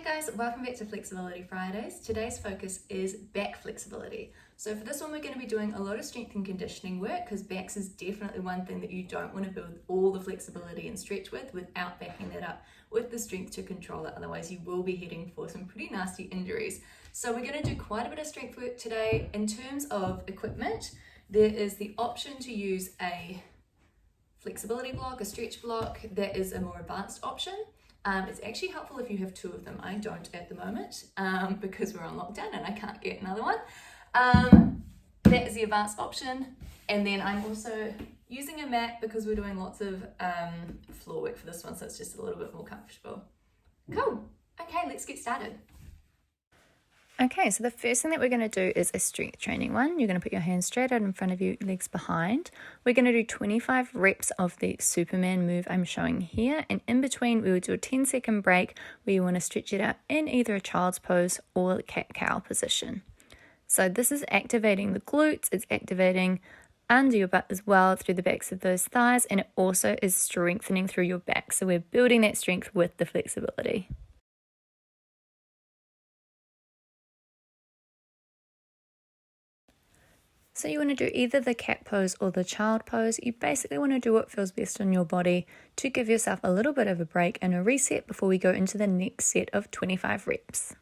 guys, welcome back to Flexibility Fridays. Today's focus is back flexibility. So for this one, we're going to be doing a lot of strength and conditioning work because backs is definitely one thing that you don't want to build all the flexibility and stretch with without backing that up with the strength to control it. Otherwise, you will be heading for some pretty nasty injuries. So we're going to do quite a bit of strength work today. In terms of equipment, there is the option to use a flexibility block, a stretch block. That is a more advanced option. It's actually helpful if you have two of them. I don't at the moment because we're on lockdown and I can't get another one. That is the advanced option. And then I'm also using a mat because we're doing lots of floor work for this one, so it's just a little bit more comfortable. Cool. Okay, let's get started. Okay, so the first thing that we're going to do is a strength training one. You're going to put your hands straight out in front of you, legs behind. We're going to do 25 reps of the Superman move I'm showing here. And in between, we will do a 10-second break where you want to stretch it out in either a child's pose or the cat-cow position. So this is activating the glutes. It's activating under your butt as well through the backs of those thighs. And it also is strengthening through your back. So we're building that strength with the flexibility. So you want to do either the cat pose or the child pose. You basically want to do what feels best on your body to give yourself a little bit of a break and a reset before we go into the next set of 25 reps.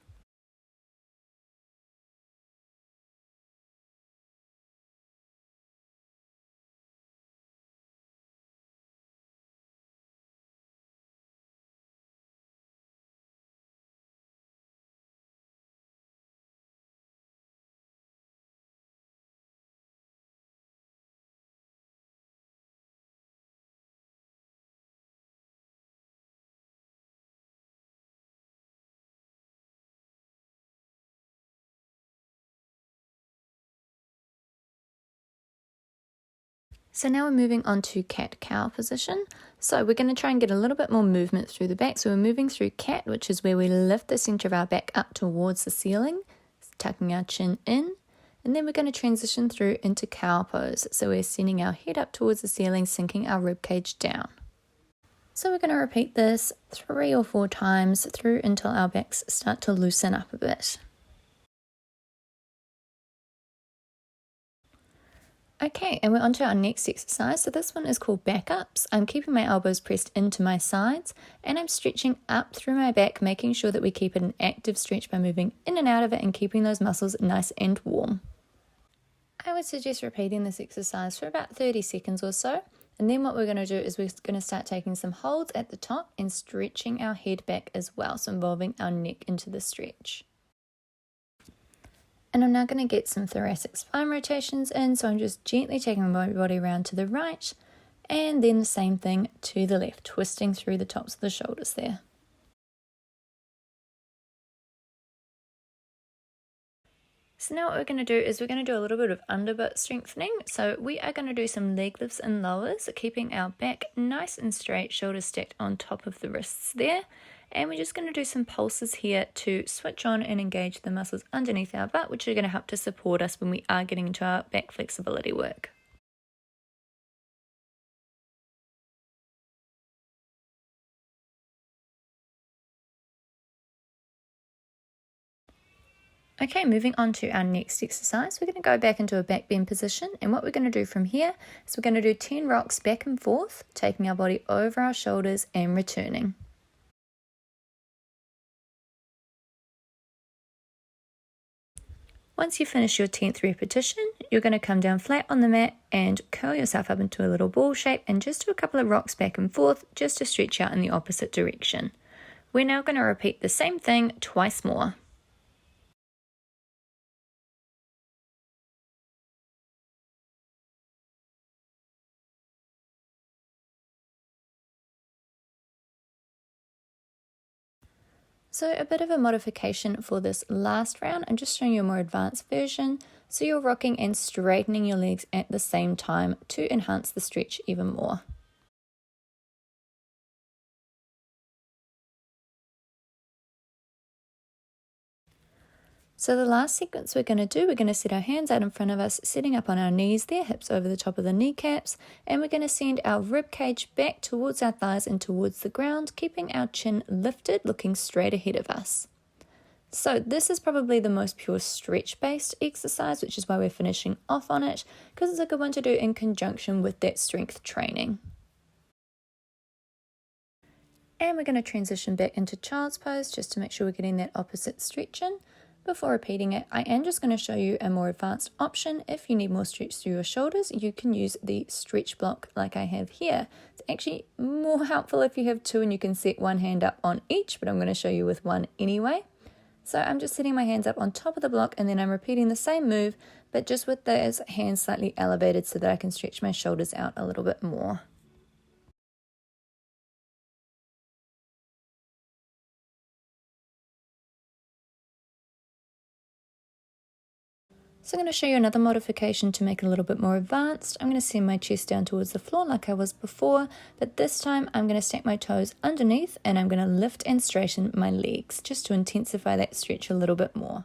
So now we're moving on to cat-cow position. So we're going to try and get a little bit more movement through the back. So we're moving through cat, which is where we lift the center of our back up towards the ceiling, tucking our chin in. And then we're going to transition through into cow pose. So we're sending our head up towards the ceiling, sinking our rib cage down. So we're going to repeat this 3 or 4 times through until our backs start to loosen up a bit. Okay, and we're on to our next exercise. So this one is called backups. I'm keeping my elbows pressed into my sides and I'm stretching up through my back, making sure that we keep it an active stretch by moving in and out of it and keeping those muscles nice and warm. I would suggest repeating this exercise for about 30 seconds or so. And then what we're going to do is we're going to start taking some holds at the top and stretching our head back as well, so involving our neck into the stretch. And I'm now going to get some thoracic spine rotations in, so I'm just gently taking my body around to the right, and then the same thing to the left, twisting through the tops of the shoulders there. So now what we're going to do is we're going to do a little bit of underbutt strengthening. So we are going to do some leg lifts and lowers, keeping our back nice and straight, shoulders stacked on top of the wrists there. And we're just going to do some pulses here to switch on and engage the muscles underneath our butt, which are going to help to support us when we are getting into our back flexibility work. Okay, moving on to our next exercise, we're going to go back into a back bend position, and what we're going to do from here is we're going to do 10 rocks back and forth, taking our body over our shoulders and returning. Once you finish your 10th repetition, you're going to come down flat on the mat and curl yourself up into a little ball shape and just do a couple of rocks back and forth just to stretch out in the opposite direction. We're now going to repeat the same thing twice more. So a bit of a modification for this last round. I'm just showing you a more advanced version. So you're rocking and straightening your legs at the same time to enhance the stretch even more. So the last sequence we're going to set our hands out in front of us, sitting up on our knees there, hips over the top of the kneecaps, and we're going to send our rib cage back towards our thighs and towards the ground, keeping our chin lifted, looking straight ahead of us. So this is probably the most pure stretch-based exercise, which is why we're finishing off on it, because it's a good one to do in conjunction with that strength training. And we're going to transition back into child's pose just to make sure we're getting that opposite stretch in. Before repeating it, I am just going to show you a more advanced option. If you need more stretch through your shoulders, you can use the stretch block like I have here. It's actually more helpful if you have two and you can set one hand up on each, but I'm going to show you with one anyway. So I'm just setting my hands up on top of the block and then I'm repeating the same move, but just with those hands slightly elevated so that I can stretch my shoulders out a little bit more. So I'm going to show you another modification to make it a little bit more advanced. I'm going to send my chest down towards the floor like I was before, but this time I'm going to stack my toes underneath and I'm going to lift and straighten my legs just to intensify that stretch a little bit more.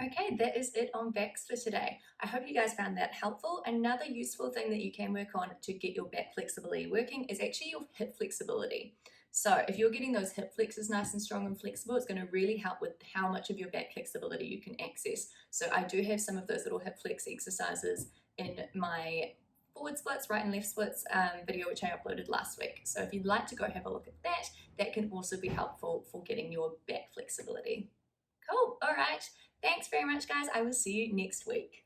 Okay, that is it on backs for today. I hope you guys found that helpful. Another useful thing that you can work on to get your back flexibility working is actually your hip flexibility. So if you're getting those hip flexors nice and strong and flexible, it's going to really help with how much of your back flexibility you can access. So I do have some of those little hip flex exercises in my forward splits, right and left splits video, which I uploaded last week. So if you'd like to go have a look at that, that can also be helpful for getting your back flexibility. Cool. All right. Thanks very much, guys. I will see you next week.